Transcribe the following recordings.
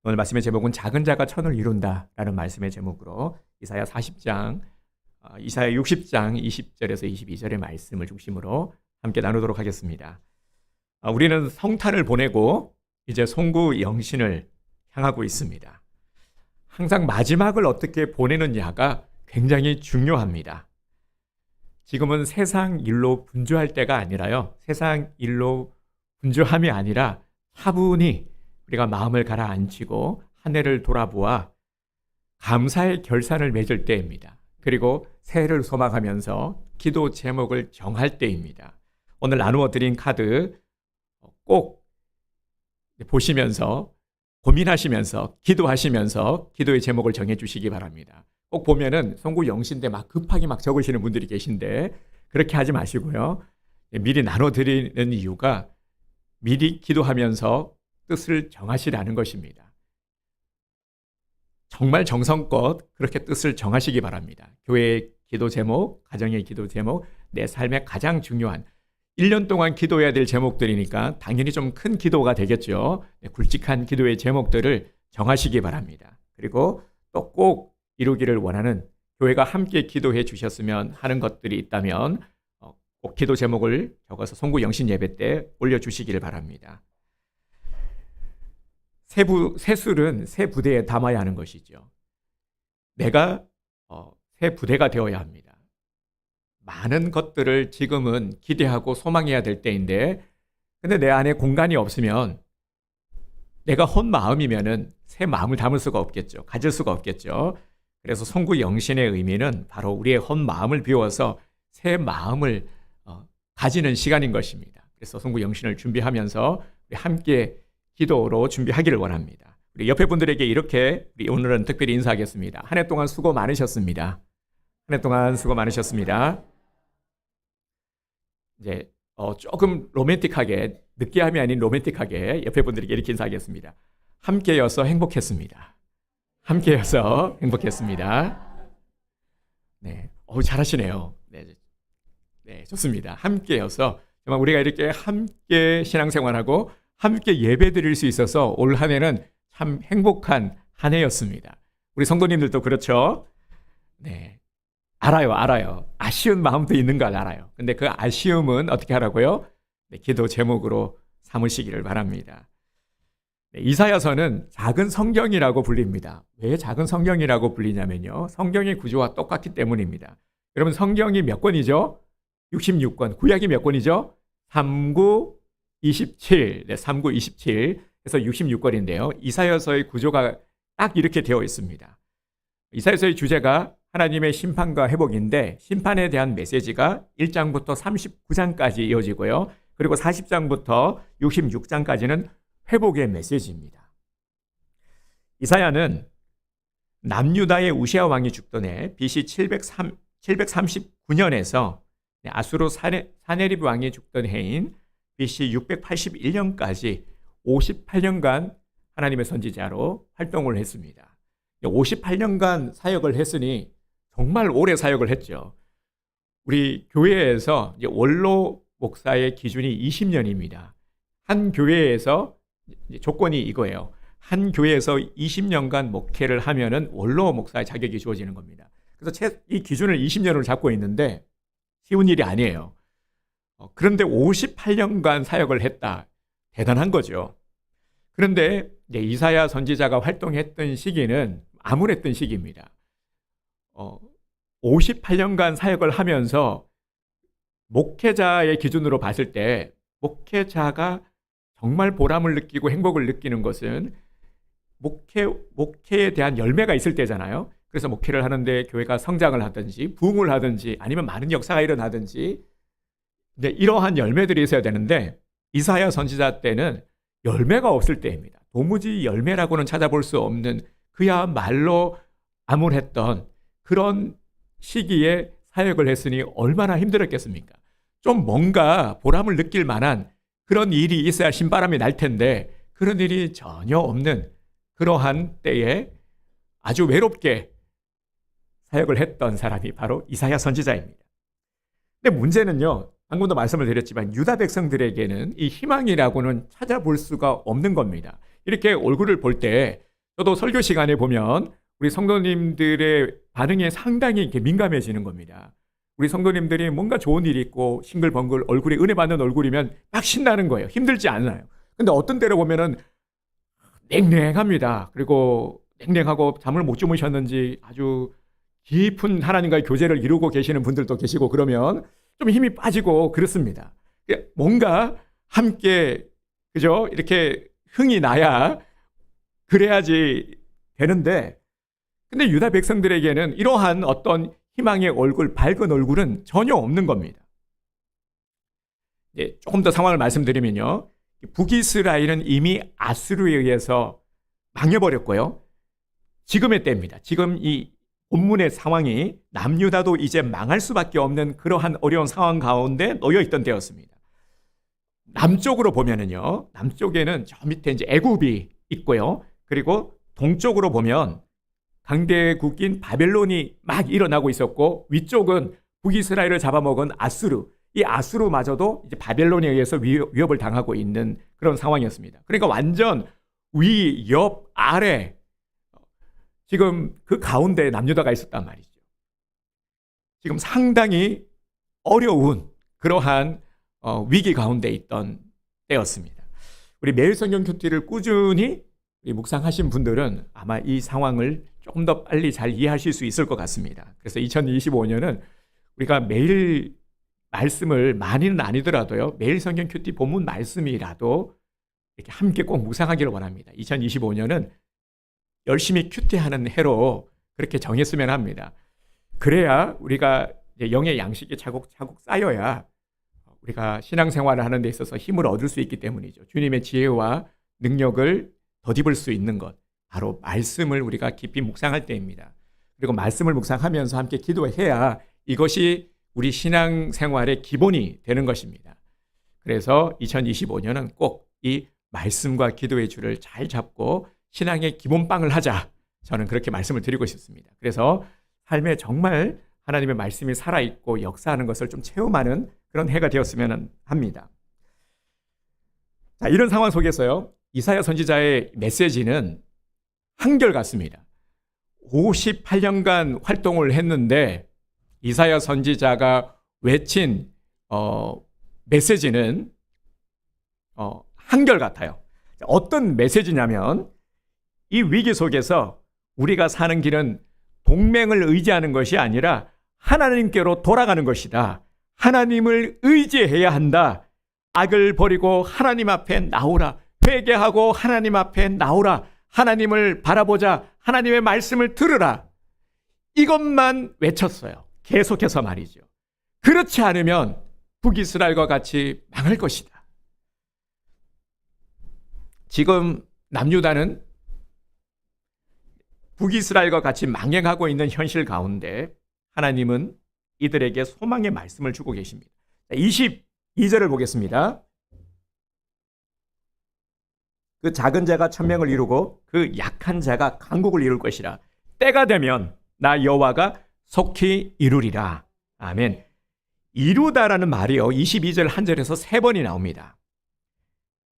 오늘 말씀의 제목은 작은 자가 천을 이룬다라는 말씀의 제목으로 이사야 40장, 이사야 60장 20절에서 22절의 말씀을 중심으로 함께 나누도록 하겠습니다. 우리는 성탄을 보내고 이제 송구 영신을 향하고 있습니다. 항상 마지막을 어떻게 보내느냐가 굉장히 중요합니다. 지금은 세상 일로 분주할 때가 아니라요. 세상 일로 분주함이 아니라 차분히 우리가 마음을 가라앉히고 한 해를 돌아보아 감사의 결산을 맺을 때입니다. 그리고 새해를 소망하면서 기도 제목을 정할 때입니다. 오늘 나누어 드린 카드 꼭 보시면서 고민하시면서 기도하시면서 기도의 제목을 정해 주시기 바랍니다. 꼭 보면은 송구 영신데 막 급하게 막 적으시는 분들이 계신데 그렇게 하지 마시고요. 미리 나눠 드리는 이유가 미리 기도하면서 뜻을 정하시라는 것입니다. 정말 정성껏 그렇게 뜻을 정하시기 바랍니다. 교회의 기도 제목, 가정의 기도 제목, 내 삶의 가장 중요한 1년 동안 기도해야 될 제목들이니까 당연히 좀 큰 기도가 되겠죠. 굵직한 기도의 제목들을 정하시기 바랍니다. 그리고 또 꼭 이루기를 원하는 교회가 함께 기도해 주셨으면 하는 것들이 있다면 꼭 기도 제목을 적어서 송구 영신 예배 때 올려주시기를 바랍니다. 새술은 새 부대에 담아야 하는 것이죠. 내가 새 부대가 되어야 합니다. 많은 것들을 지금은 기대하고 소망해야 될 때인데 근데 내 안에 공간이 없으면 내가 헛 마음이면은 새 마음을 담을 수가 없겠죠. 가질 수가 없겠죠. 그래서 송구 영신의 의미는 바로 우리의 헛 마음을 비워서 새 마음을 가지는 시간인 것입니다. 그래서 송구 영신을 준비하면서 우리 함께 기도로 준비하기를 원합니다. 우리 옆에 분들에게 이렇게 우리 오늘은 특별히 인사하겠습니다. 한 해 동안 수고 많으셨습니다. 한 해 동안 수고 많으셨습니다. 이제 조금 로맨틱하게, 느끼함이 아닌 로맨틱하게 옆에 분들에게 이렇게 인사하겠습니다. 함께여서 행복했습니다. 함께여서 행복했습니다. 네, 잘하시네요. 네, 좋습니다. 함께여서 정말 우리가 이렇게 함께 신앙생활하고 함께 예배 드릴 수 있어서 올 한 해는 참 행복한 한 해였습니다. 우리 성도님들도 그렇죠? 네. 알아요. 아쉬운 마음도 있는 걸 알아요. 근데 그 아쉬움은 어떻게 하라고요? 네, 기도 제목으로 삼으시기를 바랍니다. 네, 이사야서는 작은 성경이라고 불립니다. 왜 작은 성경이라고 불리냐면요. 성경의 구조와 똑같기 때문입니다. 여러분 성경이 몇 권이죠? 66권. 구약이 몇 권이죠? 39, 27, 네, 39, 27 해서 66권인데요. 이사야서의 구조가 딱 이렇게 되어 있습니다. 이사야서의 주제가 하나님의 심판과 회복인데 심판에 대한 메시지가 1장부터 39장까지 이어지고요. 그리고 40장부터 66장까지는 회복의 메시지입니다. 이사야는 남유다의 우시아 왕이 죽던 해 BC 739년에서 아수르 사네립 왕이 죽던 해인 BC 681년까지 58년간 하나님의 선지자로 활동을 했습니다. 58년간 사역을 했으니 정말 오래 사역을 했죠. 우리 교회에서 원로 목사의 기준이 20년입니다. 한 교회에서 조건이 이거예요. 한 교회에서 20년간 목회를 하면은 원로 목사의 자격이 주어지는 겁니다. 그래서 이 기준을 20년으로 잡고 있는데 쉬운 일이 아니에요. 그런데 58년간 사역을 했다. 대단한 거죠. 그런데 이사야 선지자가 활동했던 시기는 암울했던 시기입니다. 58년간 사역을 하면서 목회자의 기준으로 봤을 때 목회자가 정말 보람을 느끼고 행복을 느끼는 것은 목회에 대한 열매가 있을 때잖아요. 그래서 목회를 하는데 교회가 성장을 하든지 부흥을 하든지 아니면 많은 역사가 일어나든지 이러한 열매들이 있어야 되는데 이사야 선지자 때는 열매가 없을 때입니다. 도무지 열매라고는 찾아볼 수 없는 그야말로 암울했던 그런 시기에 사역을 했으니 얼마나 힘들었겠습니까? 좀 뭔가 보람을 느낄 만한 그런 일이 있어야 신바람이 날 텐데 그런 일이 전혀 없는 그러한 때에 아주 외롭게 사역을 했던 사람이 바로 이사야 선지자입니다. 근데 문제는요, 방금도 말씀을 드렸지만 유다 백성들에게는 이 희망이라고는 찾아볼 수가 없는 겁니다. 이렇게 얼굴을 볼 때 저도 설교 시간에 보면 우리 성도님들의 반응에 상당히 이렇게 민감해지는 겁니다. 우리 성도님들이 뭔가 좋은 일이 있고 싱글벙글 얼굴이 은혜 받는 얼굴이면 막 신나는 거예요. 힘들지 않아요. 근데 어떤 때로 보면은 냉랭합니다. 그리고 냉랭하고 잠을 못 주무셨는지 아주 깊은 하나님과의 교제를 이루고 계시는 분들도 계시고 그러면 좀 힘이 빠지고 그렇습니다. 뭔가 함께 그죠? 이렇게 흥이 나야 그래야지 되는데 근데 유다 백성들에게는 이러한 어떤 희망의 얼굴, 밝은 얼굴은 전혀 없는 겁니다. 이제 조금 더 상황을 말씀드리면요. 북이스라엘은 이미 아수르에 의해서 망해버렸고요. 지금의 때입니다. 지금 이 본문의 상황이 남유다도 이제 망할 수밖에 없는 그러한 어려운 상황 가운데 놓여 있던 때였습니다. 남쪽으로 보면은요. 남쪽에는 저 밑에 이제 애굽이 있고요. 그리고 동쪽으로 보면 강대국인 바벨론이 막 일어나고 있었고 위쪽은 북이스라엘을 잡아먹은 아수르. 이 아수르마저도 이제 바벨론에 의해서 위협을 당하고 있는 그런 상황이었습니다. 그러니까 완전 위, 옆, 아래 지금 그 가운데 남유다가 있었단 말이죠. 지금 상당히 어려운 그러한 위기 가운데 있던 때였습니다. 우리 매일 성경 큐티를 꾸준히 묵상하신 분들은 아마 이 상황을 조금 더 빨리 잘 이해하실 수 있을 것 같습니다. 그래서 2025년은 우리가 매일 말씀을 많이는 아니더라도요. 매일 성경 큐티 본문 말씀이라도 이렇게 함께 꼭 묵상하기를 원합니다. 2025년은 열심히 큐티하는 해로 그렇게 정했으면 합니다. 그래야 우리가 영의 양식이 차곡차곡 쌓여야 우리가 신앙생활을 하는 데 있어서 힘을 얻을 수 있기 때문이죠. 주님의 지혜와 능력을 덧입을 수 있는 것, 바로 말씀을 우리가 깊이 묵상할 때입니다. 그리고 말씀을 묵상하면서 함께 기도해야 이것이 우리 신앙생활의 기본이 되는 것입니다. 그래서 2025년은 꼭 이 말씀과 기도의 줄을 잘 잡고 신앙의 기본빵을 하자. 저는 그렇게 말씀을 드리고 싶습니다. 그래서 삶에 정말 하나님의 말씀이 살아있고 역사하는 것을 좀 체험하는 그런 해가 되었으면 합니다. 자, 이런 상황 속에서요. 이사야 선지자의 메시지는 한결같습니다. 58년간 활동을 했는데 이사야 선지자가 외친 메시지는 한결같아요. 어떤 메시지냐면 이 위기 속에서 우리가 사는 길은 동맹을 의지하는 것이 아니라 하나님께로 돌아가는 것이다. 하나님을 의지해야 한다. 악을 버리고 하나님 앞에 나오라. 회개하고 하나님 앞에 나오라. 하나님을 바라보자. 하나님의 말씀을 들으라. 이것만 외쳤어요. 계속해서 말이죠. 그렇지 않으면 북이스라엘과 같이 망할 것이다. 지금 남유다는 북이스라엘과 같이 망해가고 있는 현실 가운데 하나님은 이들에게 소망의 말씀을 주고 계십니다. 22절을 보겠습니다. 그 작은 자가 천명을 이루고 그 약한 자가 강국을 이룰 것이라. 때가 되면 나 여호와가 속히 이루리라. 아멘. 이루다라는 말이요. 22절 한 절에서 3번이 나옵니다.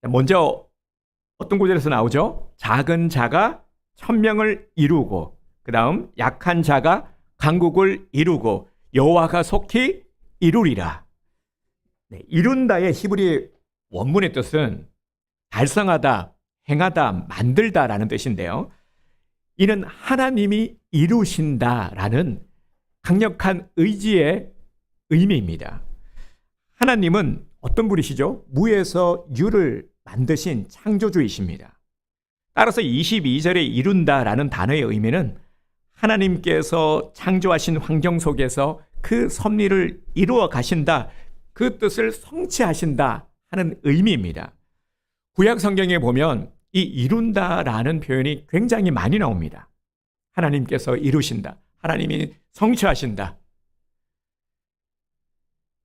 먼저 어떤 구절에서 나오죠? 작은 자가 천명을 이루고 그 다음 약한 자가 강국을 이루고 여호와가 속히 이루리라. 네, 이룬다의 히브리 원문의 뜻은 달성하다, 행하다, 만들다라는 뜻인데요. 이는 하나님이 이루신다라는 강력한 의지의 의미입니다. 하나님은 어떤 분이시죠? 무에서 유를 만드신 창조주이십니다. 따라서 22절에 이룬다라는 단어의 의미는 하나님께서 창조하신 환경 속에서 그 섭리를 이루어 가신다, 그 뜻을 성취하신다 하는 의미입니다. 구약 성경에 보면 이 이룬다라는 표현이 굉장히 많이 나옵니다. 하나님께서 이루신다, 하나님이 성취하신다.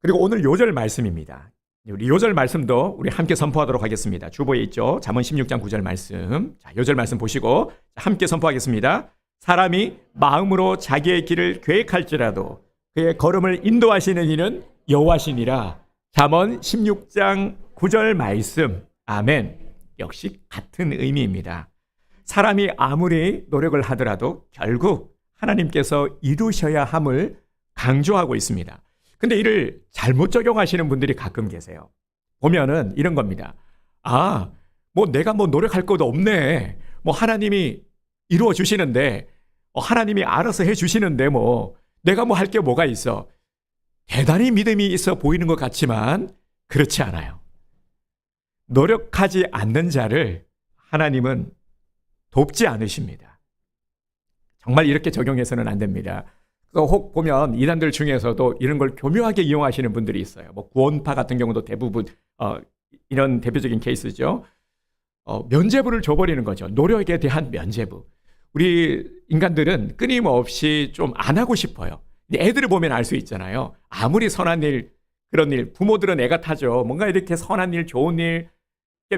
그리고 오늘 요절 말씀입니다. 우리 요절 말씀도 우리 함께 선포하도록 하겠습니다. 주보에 있죠. 잠언 16장 9절 말씀. 자, 요절 말씀 보시고 함께 선포하겠습니다. 사람이 마음으로 자기의 길을 계획할지라도 그의 걸음을 인도하시는 이는 여호와시니라. 잠언 16장 9절 말씀. 아멘. 역시 같은 의미입니다. 사람이 아무리 노력을 하더라도 결국 하나님께서 이루셔야 함을 강조하고 있습니다. 근데 이를 잘못 적용하시는 분들이 가끔 계세요. 보면은 이런 겁니다. 아, 뭐 내가 뭐 노력할 것도 없네. 뭐 하나님이 이루어 주시는데, 하나님이 알아서 해 주시는데 뭐 내가 뭐 할 게 뭐가 있어. 대단히 믿음이 있어 보이는 것 같지만 그렇지 않아요. 노력하지 않는 자를 하나님은 돕지 않으십니다. 정말 이렇게 적용해서는 안 됩니다. 혹 보면 이단들 중에서도 이런 걸 교묘하게 이용하시는 분들이 있어요. 뭐 구원파 같은 경우도 대부분 이런 대표적인 케이스죠. 면죄부를 줘버리는 거죠. 노력에 대한 면죄부. 우리 인간들은 끊임없이 좀 안 하고 싶어요. 애들을 보면 알 수 있잖아요. 아무리 선한 일, 그런 일, 부모들은 애가 타죠. 뭔가 이렇게 선한 일, 좋은 일,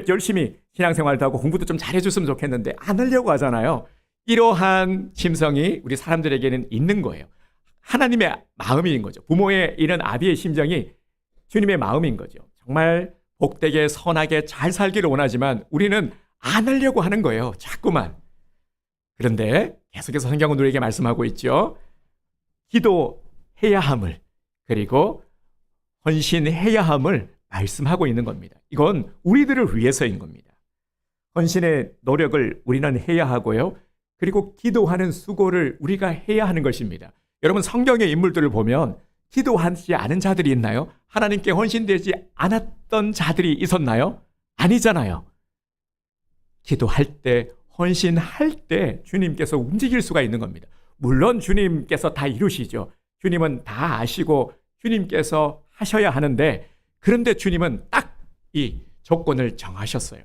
열심히 신앙생활도 하고 공부도 좀 잘해줬으면 좋겠는데 안 하려고 하잖아요. 이러한 심성이 우리 사람들에게는 있는 거예요. 하나님의 마음인 거죠. 부모의 이런 아비의 심정이 주님의 마음인 거죠. 정말 복되게 선하게 잘 살기를 원하지만 우리는 안 하려고 하는 거예요. 자꾸만. 그런데 계속해서 성경은 우리에게 말씀하고 있죠. 기도해야 함을, 그리고 헌신해야 함을 말씀하고 있는 겁니다. 이건 우리들을 위해서인 겁니다. 헌신의 노력을 우리는 해야 하고요. 그리고 기도하는 수고를 우리가 해야 하는 것입니다. 여러분, 성경의 인물들을 보면 기도하지 않은 자들이 있나요? 하나님께 헌신되지 않았던 자들이 있었나요? 아니잖아요. 기도할 때, 헌신할 때 주님께서 움직일 수가 있는 겁니다. 물론 주님께서 다 이루시죠. 주님은 다 아시고 주님께서 하셔야 하는데, 그런데 주님은 딱 이 조건을 정하셨어요.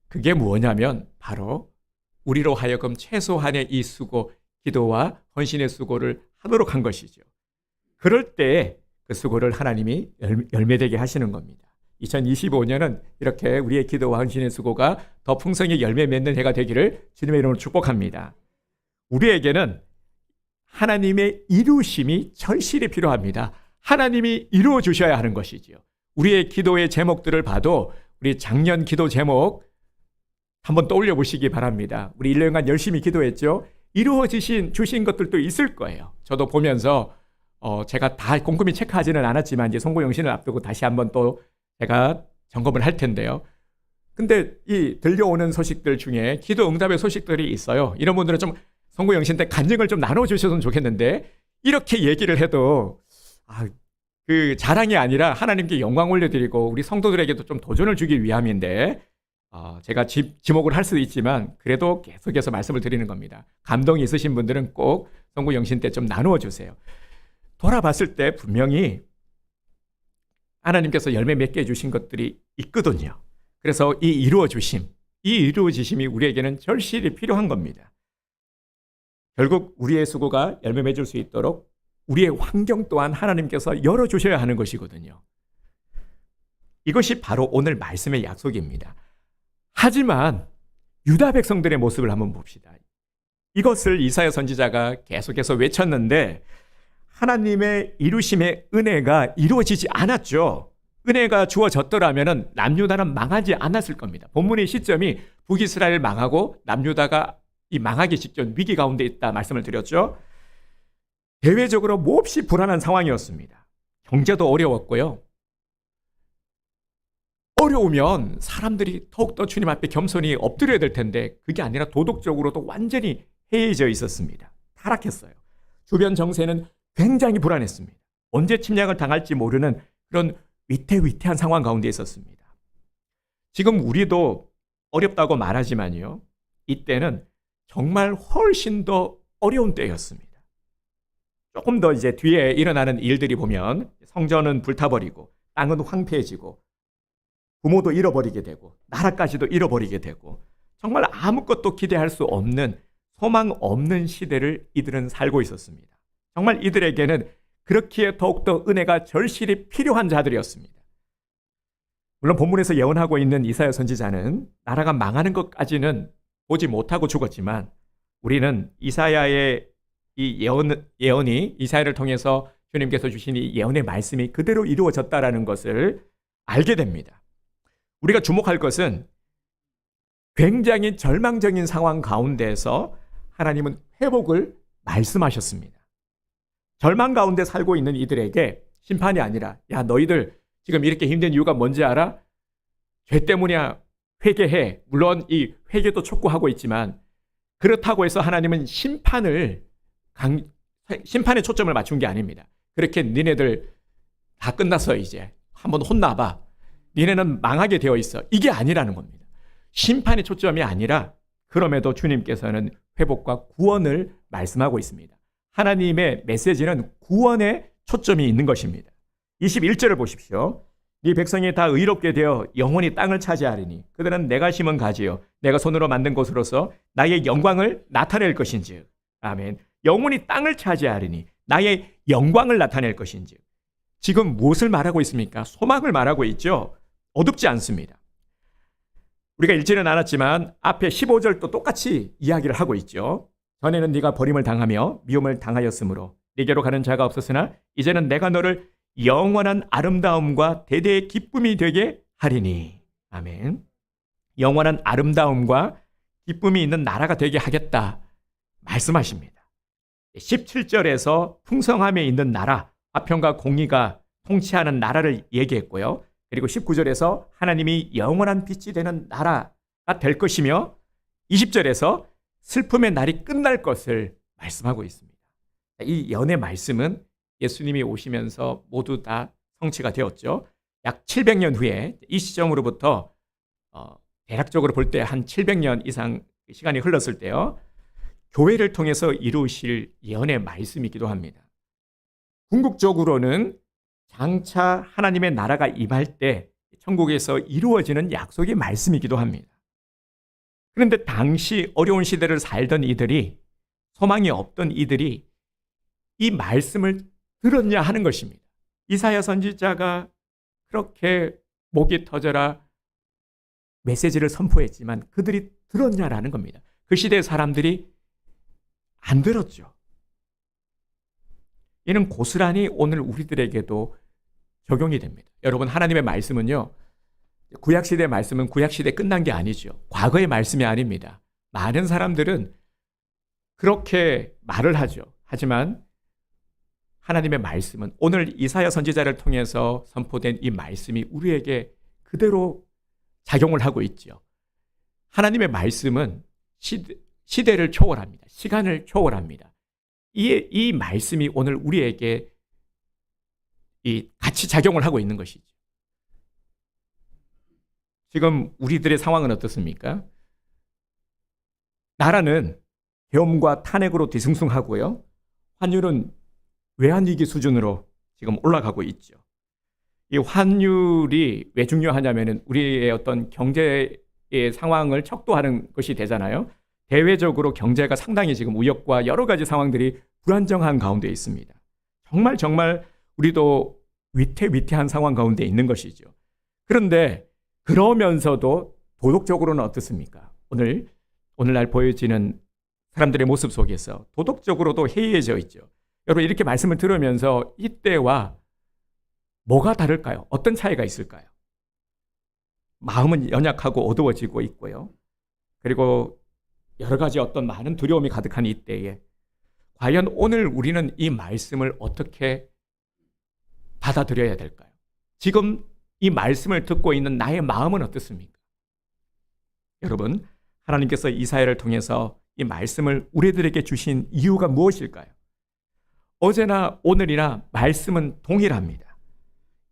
그게 뭐냐면 바로 우리로 하여금 최소한의 이 수고, 기도와 헌신의 수고를 하도록 한 것이죠. 그럴 때 그 수고를 하나님이 열매되게 하시는 겁니다. 2025년은 이렇게 우리의 기도와 헌신의 수고가 더 풍성히 열매 맺는 해가 되기를 주님의 이름으로 축복합니다. 우리에게는 하나님의 이루심이 절실히 필요합니다. 하나님이 이루어 주셔야 하는 것이지요. 우리의 기도의 제목들을 봐도 우리 작년 기도 제목 한번 떠올려 보시기 바랍니다. 우리 1년간 열심히 기도했죠. 이루어지신 주신 것들도 있을 거예요. 저도 보면서 제가 다 꼼꼼히 체크하지는 않았지만 이제 송구영신을 앞두고 다시 한번 또 제가 점검을 할 텐데요. 근데 이 들려오는 소식들 중에 기도 응답의 소식들이 있어요. 이런 분들은 좀 송구영신 때 간증을 좀 나눠주셨으면 좋겠는데, 이렇게 얘기를 해도 그 자랑이 아니라 하나님께 영광 올려드리고 우리 성도들에게도 좀 도전을 주기 위함인데, 제가 지목을 할 수도 있지만 그래도 계속해서 말씀을 드리는 겁니다. 감동이 있으신 분들은 꼭 송구영신 때 좀 나누어 주세요. 돌아봤을 때 분명히 하나님께서 열매 맺게 해주신 것들이 있거든요. 그래서 이 이루어지심이 우리에게는 절실히 필요한 겁니다. 결국 우리의 수고가 열매 맺을 수 있도록 우리의 환경 또한 하나님께서 열어주셔야 하는 것이거든요. 이것이 바로 오늘 말씀의 약속입니다. 하지만 유다 백성들의 모습을 한번 봅시다. 이것을 이사야 선지자가 계속해서 외쳤는데 하나님의 이루심의 은혜가 이루어지지 않았죠. 은혜가 주어졌더라면 남유다는 망하지 않았을 겁니다. 본문의 시점이 북이스라엘 망하고 남유다가 이 망하기 직전 위기 가운데 있다 말씀을 드렸죠. 대외적으로 몹시 불안한 상황이었습니다. 경제도 어려웠고요. 어려우면 사람들이 더욱더 주님 앞에 겸손히 엎드려야 될 텐데 그게 아니라 도덕적으로도 완전히 해이해져 있었습니다. 타락했어요. 주변 정세는 굉장히 불안했습니다. 언제 침략을 당할지 모르는 그런 위태위태한 상황 가운데 있었습니다. 지금 우리도 어렵다고 말하지만요, 이때는 정말 훨씬 더 어려운 때였습니다. 조금 더 이제 뒤에 일어나는 일들이 보면 성전은 불타버리고 땅은 황폐해지고 부모도 잃어버리게 되고 나라까지도 잃어버리게 되고 정말 아무것도 기대할 수 없는 소망 없는 시대를 이들은 살고 있었습니다. 정말 이들에게는 그렇기에 더욱더 은혜가 절실히 필요한 자들이었습니다. 물론 본문에서 예언하고 있는 이사야 선지자는 나라가 망하는 것까지는 보지 못하고 죽었지만 우리는 이사야의 이 예언이 이사야를 통해서 주님께서 주신 이 예언의 말씀이 그대로 이루어졌다라는 것을 알게 됩니다. 우리가 주목할 것은 굉장히 절망적인 상황 가운데서 하나님은 회복을 말씀하셨습니다. 절망 가운데 살고 있는 이들에게 심판이 아니라, 야, 너희들 지금 이렇게 힘든 이유가 뭔지 알아? 죄 때문이야. 회개해. 물론 이 회개도 촉구하고 있지만, 그렇다고 해서 하나님은 심판에 초점을 맞춘 게 아닙니다. 그렇게 니네들 다 끝났어. 이제 한번 혼나봐. 니네는 망하게 되어 있어. 이게 아니라는 겁니다. 심판의 초점이 아니라, 그럼에도 주님께서는 회복과 구원을 말씀하고 있습니다. 하나님의 메시지는 구원에 초점이 있는 것입니다. 21절을 보십시오. 네 백성이 다 의롭게 되어 영원히 땅을 차지하리니 그들은 내가 심은 가지요 내가 손으로 만든 곳으로서 나의 영광을 나타낼 것인즉. 아멘. 영원히 땅을 차지하리니 나의 영광을 나타낼 것인즉. 지금 무엇을 말하고 있습니까? 소망을 말하고 있죠. 어둡지 않습니다. 우리가 읽지는 않았지만 앞에 15절도 똑같이 이야기를 하고 있죠. 전에는 네가 버림을 당하며 미움을 당하였으므로 네게로 가는 자가 없었으나 이제는 내가 너를 영원한 아름다움과 대대의 기쁨이 되게 하리니. 아멘. 영원한 아름다움과 기쁨이 있는 나라가 되게 하겠다 말씀하십니다. 17절에서 풍성함에 있는 나라, 화평과 공의가 통치하는 나라를 얘기했고요. 그리고 19절에서 하나님이 영원한 빛이 되는 나라가 될 것이며 20절에서 슬픔의 날이 끝날 것을 말씀하고 있습니다. 이 연의 말씀은 예수님이 오시면서 모두 다 성취가 되었죠. 약 700년 후에 이 시점으로부터 대략적으로 볼 때 한 700년 이상 시간이 흘렀을 때요. 교회를 통해서 이루실 예언의 말씀이기도 합니다. 궁극적으로는 장차 하나님의 나라가 임할 때 천국에서 이루어지는 약속의 말씀이기도 합니다. 그런데 당시 어려운 시대를 살던 이들이, 소망이 없던 이들이 이 말씀을 들었냐 하는 것입니다. 이사야 선지자가 그렇게 목이 터져라 메시지를 선포했지만 그들이 들었냐라는 겁니다. 그 시대의 사람들이 안 들었죠. 이는 고스란히 오늘 우리들에게도 적용이 됩니다. 여러분, 하나님의 말씀은요, 구약시대의 말씀은 구약시대 끝난 게 아니죠. 과거의 말씀이 아닙니다. 많은 사람들은 그렇게 말을 하죠. 하지만 하나님의 말씀은, 오늘 이사야 선지자를 통해서 선포된 이 말씀이 우리에게 그대로 작용을 하고 있죠. 하나님의 말씀은 시대를 초월합니다. 시간을 초월합니다. 이 말씀이 오늘 우리에게 같이 작용을 하고 있는 것이죠. 지금 우리들의 상황은 어떻습니까? 나라는 계엄과 탄핵으로 뒤숭숭하고요. 환율은 외환위기 수준으로 지금 올라가고 있죠. 이 환율이 왜 중요하냐면은 우리의 어떤 경제의 상황을 척도하는 것이 되잖아요. 대외적으로 경제가 상당히 지금 우역과 여러 가지 상황들이 불안정한 가운데 있습니다. 정말 우리도 위태위태한 상황 가운데 있는 것이죠. 그런데 그러면서도 도덕적으로는 어떻습니까? 오늘날 보여지는 사람들의 모습 속에서 도덕적으로도 해이해져 있죠. 여러분, 이렇게 말씀을 들으면서 이때와 뭐가 다를까요? 어떤 차이가 있을까요? 마음은 연약하고 어두워지고 있고요. 그리고 여러 가지 어떤 많은 두려움이 가득한 이때에 과연 오늘 우리는 이 말씀을 어떻게 받아들여야 될까요? 지금 이 말씀을 듣고 있는 나의 마음은 어떻습니까? 여러분, 하나님께서 이사야를 통해서 이 말씀을 우리들에게 주신 이유가 무엇일까요? 어제나 오늘이나 말씀은 동일합니다.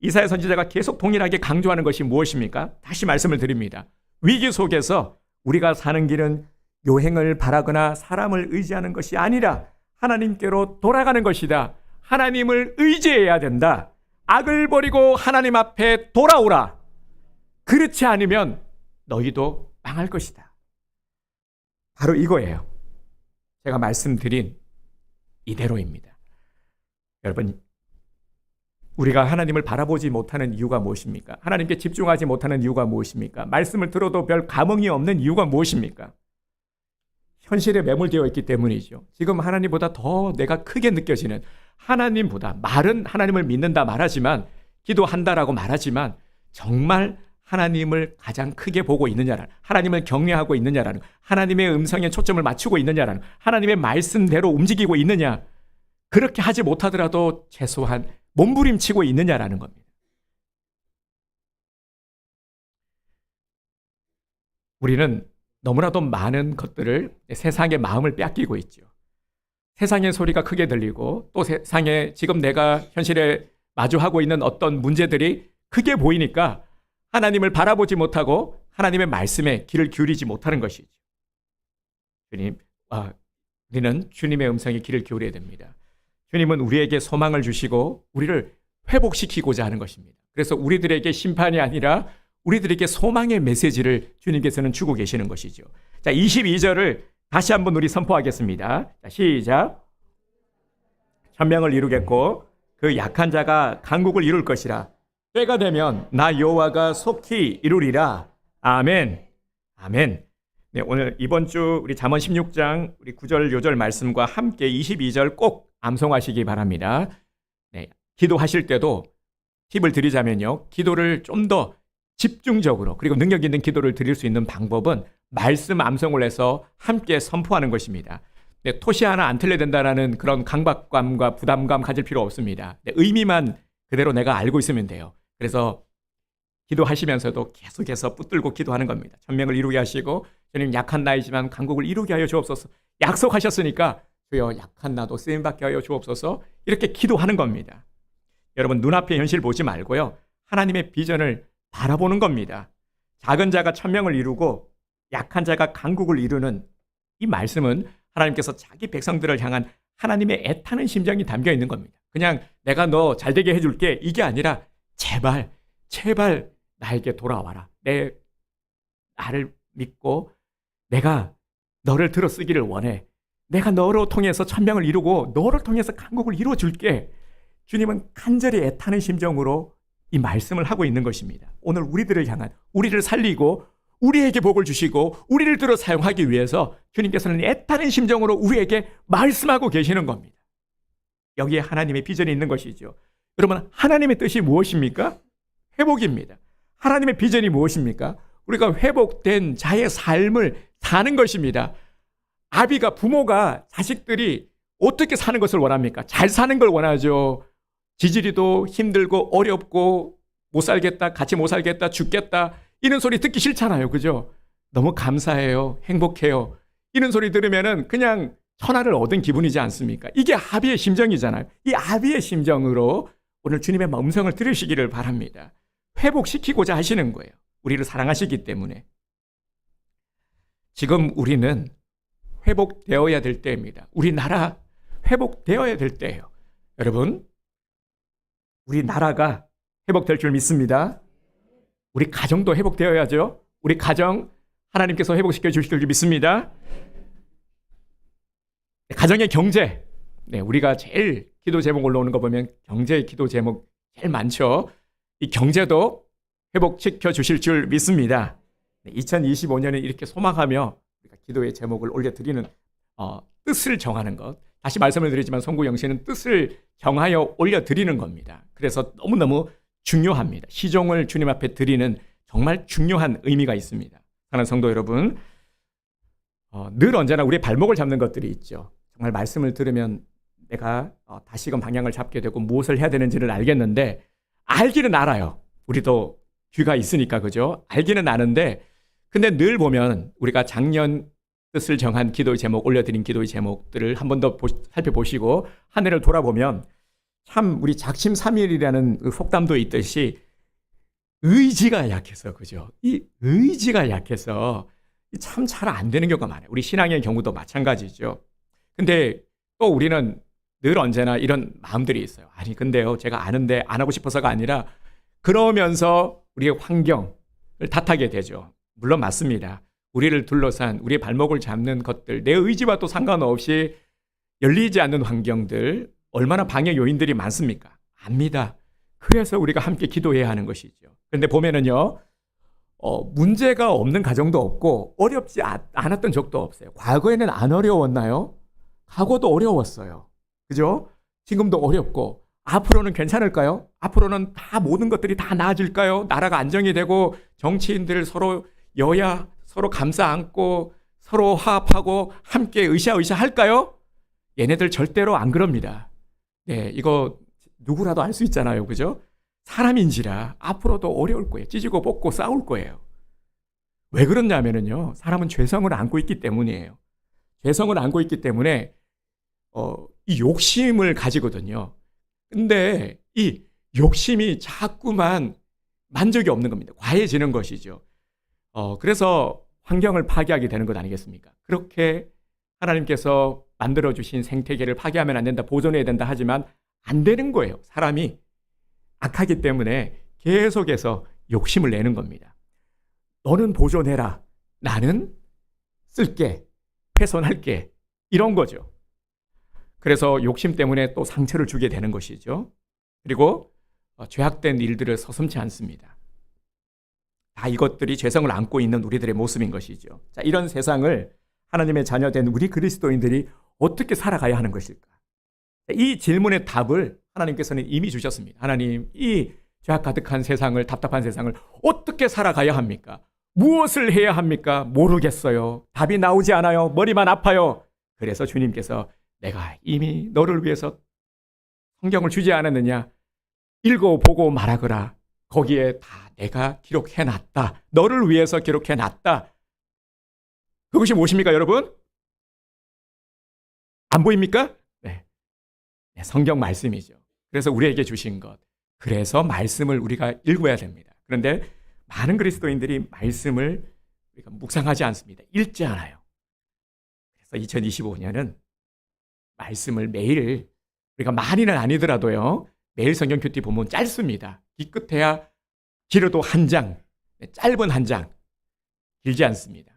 이사야 선지자가 계속 동일하게 강조하는 것이 무엇입니까? 다시 말씀을 드립니다. 위기 속에서 우리가 사는 길은 요행을 바라거나 사람을 의지하는 것이 아니라 하나님께로 돌아가는 것이다. 하나님을 의지해야 된다. 악을 버리고 하나님 앞에 돌아오라. 그렇지 않으면 너희도 망할 것이다. 바로 이거예요. 제가 말씀드린 이대로입니다. 여러분, 우리가 하나님을 바라보지 못하는 이유가 무엇입니까? 하나님께 집중하지 못하는 이유가 무엇입니까? 말씀을 들어도 별 감흥이 없는 이유가 무엇입니까? 현실에 매몰되어 있기 때문이죠. 지금 하나님보다 더 내가 크게 느껴지는, 하나님보다, 말은 하나님을 믿는다 말하지만, 기도한다라고 말하지만 정말 하나님을 가장 크게 보고 있느냐라는, 하나님을 경외하고 있느냐라는, 하나님의 음성에 초점을 맞추고 있느냐라는, 하나님의 말씀대로 움직이고 있느냐, 그렇게 하지 못하더라도 최소한 몸부림치고 있느냐라는 겁니다. 우리는 너무나도 많은 것들을, 세상의 마음을 빼앗기고 있죠. 세상의 소리가 크게 들리고 또 세상에 지금 내가 현실에 마주하고 있는 어떤 문제들이 크게 보이니까 하나님을 바라보지 못하고 하나님의 말씀에 귀를 기울이지 못하는 것이죠. 우리는 주님의 음성에 귀를 기울여야 됩니다. 주님은 우리에게 소망을 주시고 우리를 회복시키고자 하는 것입니다. 그래서 우리들에게 심판이 아니라 우리들에게 소망의 메시지를 주님께서는 주고 계시는 것이죠. 자, 22절을 다시 한번 우리 선포하겠습니다. 자, 시작. 천명을 이루겠고 그 약한 자가 강국을 이룰 것이라. 때가 되면 나 여호와가 속히 이루리라. 아멘. 아멘. 네, 오늘 이번 주 우리 잠언 16장 우리 9절 요절 말씀과 함께 22절 꼭 암송하시기 바랍니다. 네, 기도하실 때도 팁을 드리자면요, 기도를 좀 더 집중적으로 그리고 능력 있는 기도를 드릴 수 있는 방법은 말씀 암송을 해서 함께 선포하는 것입니다. 네, 토시 하나 안 틀려야 된다는 그런 강박감과 부담감 가질 필요 없습니다. 네, 의미만 그대로 내가 알고 있으면 돼요. 그래서 기도하시면서도 계속해서 붙들고 기도하는 겁니다. 천명을 이루게 하시고 주님 약한 나이지만 강국을 이루게 하여 주옵소서. 약속하셨으니까 주여 약한 나도 쓰임받게 하여 주옵소서. 이렇게 기도하는 겁니다. 여러분 눈앞의 현실 보지 말고요, 하나님의 비전을 바라보는 겁니다. 작은 자가 천명을 이루고 약한 자가 강국을 이루는 이 말씀은 하나님께서 자기 백성들을 향한 하나님의 애타는 심정이 담겨 있는 겁니다. 그냥 내가 너 잘되게 해줄게 이게 아니라 제발 나에게 돌아와라. 나를 믿고 내가 너를 들어 쓰기를 원해. 내가 너로 통해서 천명을 이루고 너를 통해서 강국을 이루어줄게. 주님은 간절히 애타는 심정으로 이 말씀을 하고 있는 것입니다. 오늘 우리들을 향한, 우리를 살리고 우리에게 복을 주시고 우리를 들어 사용하기 위해서 주님께서는 애타는 심정으로 우리에게 말씀하고 계시는 겁니다. 여기에 하나님의 비전이 있는 것이죠. 여러분, 하나님의 뜻이 무엇입니까? 회복입니다. 하나님의 비전이 무엇입니까? 우리가 회복된 자의 삶을 사는 것입니다. 아비가, 부모가 자식들이 어떻게 사는 것을 원합니까? 잘 사는 걸 원하죠. 지지리도 힘들고 어렵고 못 살겠다, 같이 못 살겠다, 죽겠다 이런 소리 듣기 싫잖아요. 그죠? 너무 감사해요, 행복해요, 이런 소리 들으면은 그냥 천하를 얻은 기분이지 않습니까? 이게 아비의 심정이잖아요. 이 아비의 심정으로 오늘 주님의 음성을 들으시기를 바랍니다. 회복시키고자 하시는 거예요. 우리를 사랑하시기 때문에. 지금 우리는 회복되어야 될 때입니다. 우리나라 회복되어야 될 때예요. 여러분, 우리 나라가 회복될 줄 믿습니다. 우리 가정도 회복되어야죠. 우리 가정 하나님께서 회복시켜 주실 줄 믿습니다. 가정의 경제, 네, 우리가 제일 기도 제목 올라오는 거 보면 경제 기도 제목 제일 많죠. 이 경제도 회복시켜 주실 줄 믿습니다. 2025년에 이렇게 소망하며 우리가 기도의 제목을 올려드리는 뜻을 정하는 것. 다시 말씀을 드리지만 송구 영신은 뜻을 정하여 올려드리는 겁니다. 그래서 너무너무 중요합니다. 시종을 주님 앞에 드리는 정말 중요한 의미가 있습니다. 사랑하는 성도 여러분, 늘 언제나 우리의 발목을 잡는 것들이 있죠. 정말 말씀을 들으면 내가 다시금 방향을 잡게 되고 무엇을 해야 되는지를 알겠는데, 알기는 알아요. 우리도 귀가 있으니까, 그죠? 알기는 아는데, 근데 늘 보면 우리가 작년 뜻을 정한 기도의 제목, 올려드린 기도의 제목들을 한 번 더 살펴보시고 한 해를 돌아보면 참 우리 작심삼일이라는 그 속담도 있듯이 의지가 약해서, 그죠? 이 의지가 약해서 참 잘 안 되는 경우가 많아요. 우리 신앙의 경우도 마찬가지죠. 근데 또 우리는 늘 언제나 이런 마음들이 있어요. 아니 근데요, 제가 아는데 안 하고 싶어서가 아니라 그러면서 우리의 환경을 탓하게 되죠. 물론 맞습니다. 우리를 둘러싼 우리의 발목을 잡는 것들, 내 의지와 또 상관없이 열리지 않는 환경들, 얼마나 방해 요인들이 많습니까? 압니다. 그래서 우리가 함께 기도해야 하는 것이죠. 그런데 보면은요, 문제가 없는 가정도 없고 어렵지 않았던 적도 없어요. 과거에는 안 어려웠나요? 과거도 어려웠어요. 그죠? 지금도 어렵고 앞으로는 괜찮을까요? 앞으로는 다 모든 것들이 다 나아질까요? 나라가 안정이 되고 정치인들 서로 여야 서로 감싸 안고 서로 화합하고 함께 으쌰으쌰 할까요? 얘네들 절대로 안 그럽니다. 네, 이거 누구라도 알 수 있잖아요. 그죠? 사람인지라 앞으로도 어려울 거예요. 찢고 뽑고 싸울 거예요. 왜 그러냐면요. 사람은 죄성을 안고 있기 때문이에요. 죄성을 안고 있기 때문에 이 욕심을 가지거든요. 근데 이 욕심이 자꾸만 만족이 없는 겁니다. 과해지는 것이죠. 그래서 환경을 파괴하게 되는 것 아니겠습니까? 그렇게 하나님께서 만들어주신 생태계를 파괴하면 안 된다, 보존해야 된다 하지만 안 되는 거예요. 사람이 악하기 때문에 계속해서 욕심을 내는 겁니다. 너는 보존해라. 나는 쓸게. 훼손할게. 이런 거죠. 그래서 욕심 때문에 또 상처를 주게 되는 것이죠. 그리고 죄악된 일들을 서슴지 않습니다. 다 이것들이 죄성을 안고 있는 우리들의 모습인 것이죠. 자, 이런 세상을 하나님의 자녀된 우리 그리스도인들이 어떻게 살아가야 하는 것일까? 이 질문의 답을 하나님께서는 이미 주셨습니다. 하나님, 이 죄악 가득한 세상을, 답답한 세상을 어떻게 살아가야 합니까? 무엇을 해야 합니까? 모르겠어요. 답이 나오지 않아요. 머리만 아파요. 그래서 주님께서 내가 이미 너를 위해서 성경을 주지 않았느냐? 읽어보고 말하거라. 거기에 다 내가 기록해놨다. 너를 위해서 기록해놨다. 그것이 무엇입니까, 여러분? 안 보입니까? 네. 성경 말씀이죠. 그래서 우리에게 주신 것. 그래서 말씀을 우리가 읽어야 됩니다. 그런데 많은 그리스도인들이 말씀을 우리가 묵상하지 않습니다. 읽지 않아요. 그래서 2025년은 말씀을 매일, 우리가 많이는 아니더라도요, 매일 성경 큐티 보면 짧습니다. 기껏해야 길어도 한 장, 짧은 한 장, 길지 않습니다.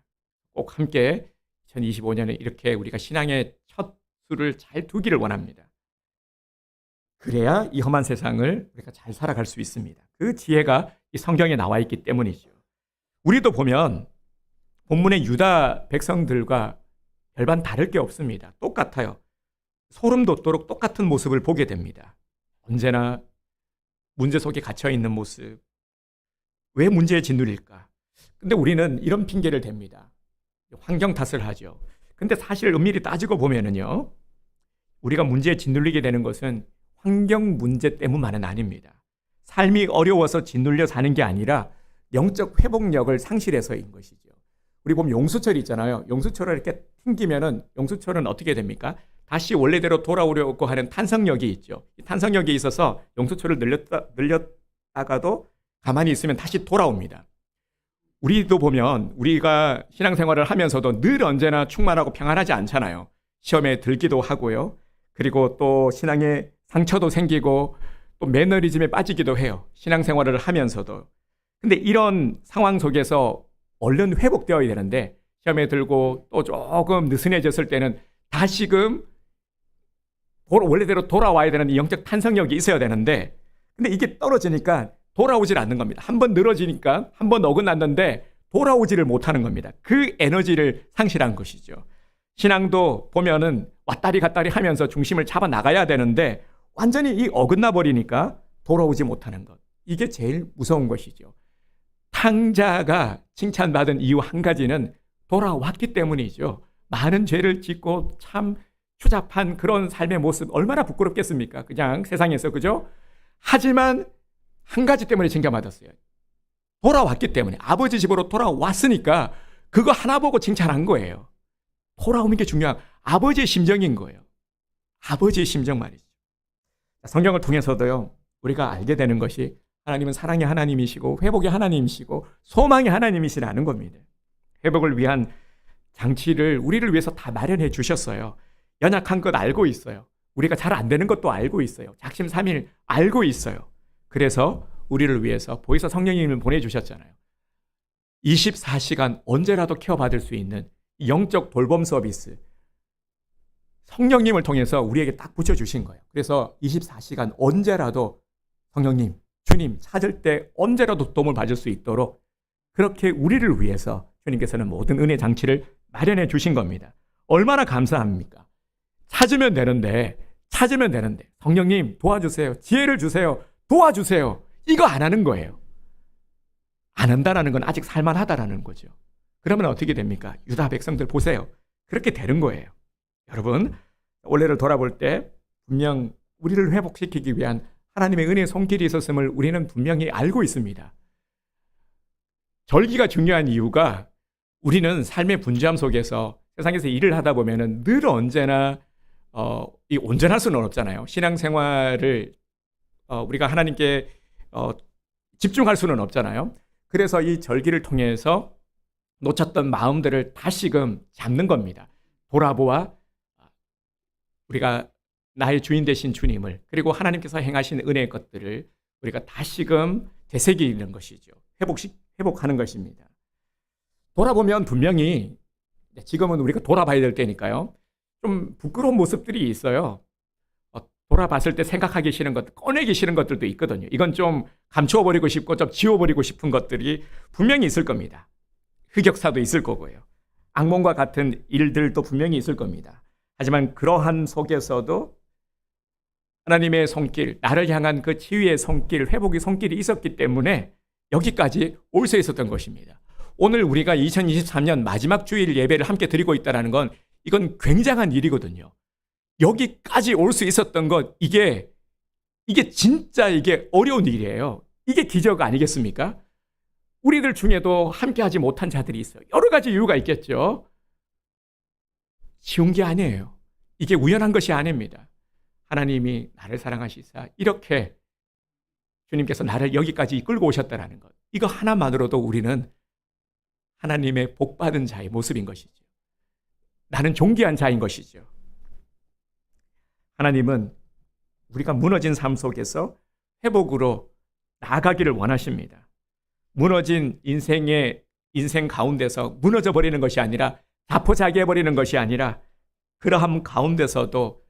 꼭 함께 2025년에 이렇게 우리가 신앙의 첫 수를 잘 두기를 원합니다. 그래야 이 험한 세상을 우리가 잘 살아갈 수 있습니다. 그 지혜가 이 성경에 나와 있기 때문이죠. 우리도 보면 본문의 유다 백성들과 별반 다를 게 없습니다. 똑같아요. 소름 돋도록 똑같은 모습을 보게 됩니다. 언제나 문제 속에 갇혀 있는 모습. 왜 문제에 짓눌릴까? 근데 우리는 이런 핑계를 댑니다. 환경 탓을 하죠. 근데 사실 엄밀히 따지고 보면은요, 우리가 문제에 짓눌리게 되는 것은 환경 문제 때문만은 아닙니다. 삶이 어려워서 짓눌려 사는 게 아니라 영적 회복력을 상실해서인 것이죠. 우리 보면 용수철 있잖아요. 용수철을 이렇게 튕기면은 용수철은 어떻게 됩니까? 다시 원래대로 돌아오려고 하는 탄성력이 있죠. 이 탄성력이 있어서 용수철을 늘렸다가도 가만히 있으면 다시 돌아옵니다. 우리도 보면 우리가 신앙생활을 하면서도 늘 언제나 충만하고 평안하지 않잖아요. 시험에 들기도 하고요. 그리고 또 신앙에 상처도 생기고 또 매너리즘에 빠지기도 해요. 신앙생활을 하면서도. 근데 이런 상황 속에서 얼른 회복되어야 되는데 시험에 들고 또 조금 느슨해졌을 때는 다시금 원래대로 돌아와야 되는 이 영적 탄성력이 있어야 되는데, 근데 이게 떨어지니까 돌아오질 않는 겁니다. 한번 늘어지니까 한번 어긋났는데 돌아오지를 못하는 겁니다. 그 에너지를 상실한 것이죠. 신앙도 보면은 왔다리 갔다리 하면서 중심을 잡아 나가야 되는데 완전히 이 어긋나 버리니까 돌아오지 못하는 것. 이게 제일 무서운 것이죠. 탕자가 칭찬받은 이유 한 가지는 돌아왔기 때문이죠. 많은 죄를 짓고 참 추잡한 그런 삶의 모습 얼마나 부끄럽겠습니까? 그냥 세상에서, 그죠? 하지만 한 가지 때문에 칭찬받았어요. 돌아왔기 때문에. 아버지 집으로 돌아왔으니까 그거 하나 보고 칭찬한 거예요. 돌아오는 게 중요한 아버지의 심정인 거예요. 아버지의 심정 말이죠. 성경을 통해서도요, 우리가 알게 되는 것이 하나님은 사랑의 하나님이시고 회복의 하나님이시고 소망의 하나님이시라는 겁니다. 회복을 위한 장치를 우리를 위해서 다 마련해 주셨어요. 연약한 것 알고 있어요. 우리가 잘 안 되는 것도 알고 있어요. 작심삼일 알고 있어요. 그래서 우리를 위해서 보혜사 성령님을 보내주셨잖아요. 24시간 언제라도 케어받을 수 있는 영적 돌봄 서비스, 성령님을 통해서 우리에게 딱 붙여주신 거예요. 그래서 24시간 언제라도 성령님, 주님 찾을 때 언제라도 도움을 받을 수 있도록 그렇게 우리를 위해서 주님께서는 모든 은혜 장치를 마련해 주신 겁니다. 얼마나 감사합니까? 찾으면 되는데 성령님 도와주세요. 지혜를 주세요. 도와주세요. 이거 안 하는 거예요. 안 한다라는 건 아직 살만하다라는 거죠. 그러면 어떻게 됩니까? 유다 백성들 보세요. 그렇게 되는 거예요. 여러분, 올해를 돌아볼 때 분명 우리를 회복시키기 위한 하나님의 은혜의 손길이 있었음을 우리는 분명히 알고 있습니다. 절기가 중요한 이유가 우리는 삶의 분주함 속에서 세상에서 일을 하다 보면은 늘 언제나 이 온전할 수는 없잖아요. 신앙생활을 우리가 하나님께 집중할 수는 없잖아요. 그래서 이 절기를 통해서 놓쳤던 마음들을 다시금 잡는 겁니다. 돌아보아 우리가 나의 주인 되신 주님을, 그리고 하나님께서 행하신 은혜의 것들을 우리가 다시금 되새기는 것이죠. 회복하는 것입니다. 돌아보면 분명히 지금은 우리가 돌아봐야 될 때니까요. 좀 부끄러운 모습들이 있어요. 돌아봤을 때 생각하기 싫은 것, 꺼내기 싫은 것들도 있거든요. 이건 좀 감추어버리고 싶고 좀 지워버리고 싶은 것들이 분명히 있을 겁니다. 흑역사도 있을 거고요. 악몽과 같은 일들도 분명히 있을 겁니다. 하지만 그러한 속에서도 하나님의 손길, 나를 향한 그 치유의 손길, 회복의 손길이 있었기 때문에 여기까지 올 수 있었던 것입니다. 오늘 우리가 2023년 마지막 주일 예배를 함께 드리고 있다는 건 이건 굉장한 일이거든요. 여기까지 올 수 있었던 것, 이게 진짜 이게 어려운 일이에요. 이게 기적 아니겠습니까? 우리들 중에도 함께 하지 못한 자들이 있어요. 여러 가지 이유가 있겠죠. 쉬운 게 아니에요. 이게 우연한 것이 아닙니다. 하나님이 나를 사랑하시사 이렇게 주님께서 나를 여기까지 이끌고 오셨다는 것, 이거 하나만으로도 우리는 하나님의 복받은 자의 모습인 것이죠. 나는 존귀한 자인 것이죠. 하나님은 우리가 무너진 삶 속에서 회복으로 나아가기를 원하십니다. 무너진 인생 가운데서 무너져 버리는 것이 아니라, 자포자기해버리는 것이 아니라, 그러함 가운데서도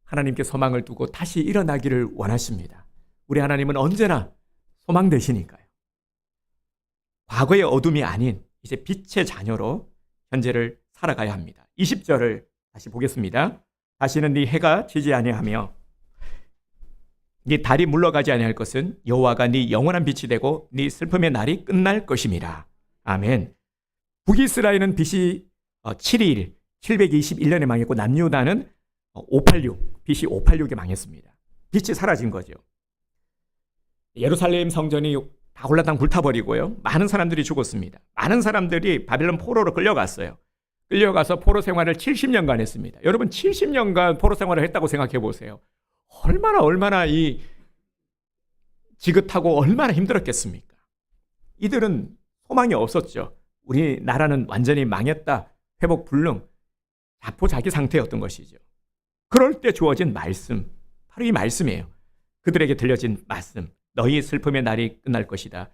하나님께 소망을 두고 다시 일어나기를 원하십니다. 우리 하나님은 언제나 소망 되시니까요. 과거의 어둠이 아닌 이제 빛의 자녀로 현재를 살아가야 합니다. 20절을 다시 보겠습니다. 다시는 네 해가 지지 아니하며 네 달이 물러가지 아니할 것은 여호와가 네 영원한 빛이 되고 네 슬픔의 날이 끝날 것임이라. 아멘. 북이스라엘은 BC 7일 721년에 망했고 남유다는 586 BC 586에 망했습니다. 빛이 사라진 거죠. 예루살렘 성전이 다 홀라당 불타버리고요. 많은 사람들이 죽었습니다. 많은 사람들이 바벨론 포로로 끌려갔어요. 끌려가서 포로 생활을 70년간 했습니다. 여러분 70년간 포로 생활을 했다고 생각해 보세요. 얼마나 이 지긋하고 얼마나 힘들었겠습니까? 이들은 소망이 없었죠. 우리 나라는 완전히 망했다, 회복 불능, 자포자기 상태였던 것이죠. 그럴 때 주어진 말씀, 바로 이 말씀이에요. 그들에게 들려진 말씀, 너희 슬픔의 날이 끝날 것이다.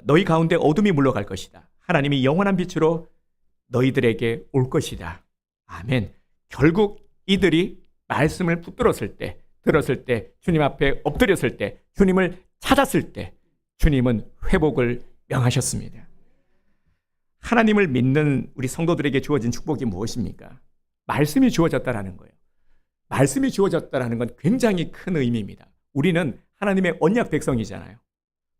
너희 가운데 어둠이 물러갈 것이다. 하나님이 영원한 빛으로 너희들에게 올 것이다. 아멘. 결국 이들이 말씀을 붙들었을 때, 들었을 때, 주님 앞에 엎드렸을 때, 주님을 찾았을 때 주님은 회복을 명하셨습니다. 하나님을 믿는 우리 성도들에게 주어진 축복이 무엇입니까? 말씀이 주어졌다라는 거예요. 말씀이 주어졌다라는 건 굉장히 큰 의미입니다. 우리는 하나님의 언약 백성이잖아요.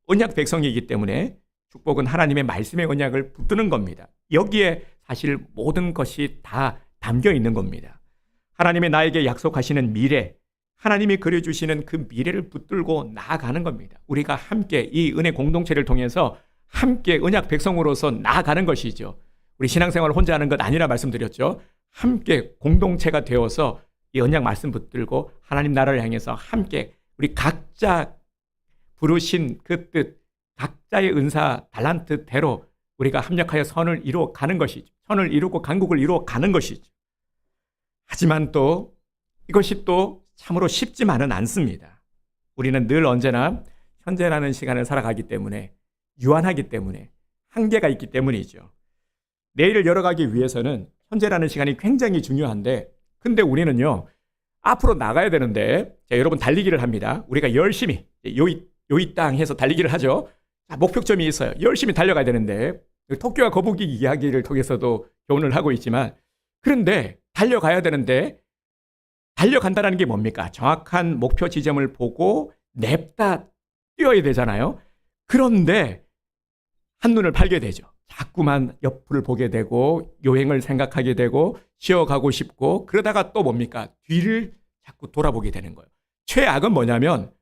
언약 백성이기 때문에 축복은 하나님의 말씀의 언약을 붙드는 겁니다. 여기에 사실 모든 것이 다 담겨 있는 겁니다. 하나님의 나에게 약속하시는 미래, 하나님이 그려주시는 그 미래를 붙들고 나아가는 겁니다. 우리가 함께 이 은혜 공동체를 통해서 함께 언약 백성으로서 나아가는 것이죠. 우리 신앙생활을 혼자 하는 것 아니라 말씀드렸죠. 함께 공동체가 되어서 이 언약 말씀 붙들고 하나님 나라를 향해서 함께 우리 각자 부르신 그 뜻, 각자의 은사, 달란트대로 우리가 합력하여 선을 이루어 가는 것이죠. 선을 이루고 강국을 이루어 가는 것이죠. 하지만 또 이것이 또 참으로 쉽지만은 않습니다. 우리는 늘 언제나 현재라는 시간을 살아가기 때문에, 유한하기 때문에, 한계가 있기 때문이죠. 내일을 열어가기 위해서는 현재라는 시간이 굉장히 중요한데, 근데 우리는요 앞으로 나가야 되는데, 자, 여러분 달리기를 합니다. 우리가 열심히 요이 땅 해서 달리기를 하죠. 자, 목표점이 있어요. 열심히 달려가야 되는데, 토끼와 거북이 이야기를 통해서도 교훈을 하고 있지만, 그런데 달려가야 되는데 달려간다는 게 뭡니까? 정확한 목표 지점을 보고 냅다 뛰어야 되잖아요. 그런데 한눈을 팔게 되죠. 자꾸만 옆을 보게 되고 여행을 생각하게 되고 쉬어가고 싶고 그러다가 또 뭡니까? 뒤를 자꾸 돌아보게 되는 거예요. 최악은 뭐냐면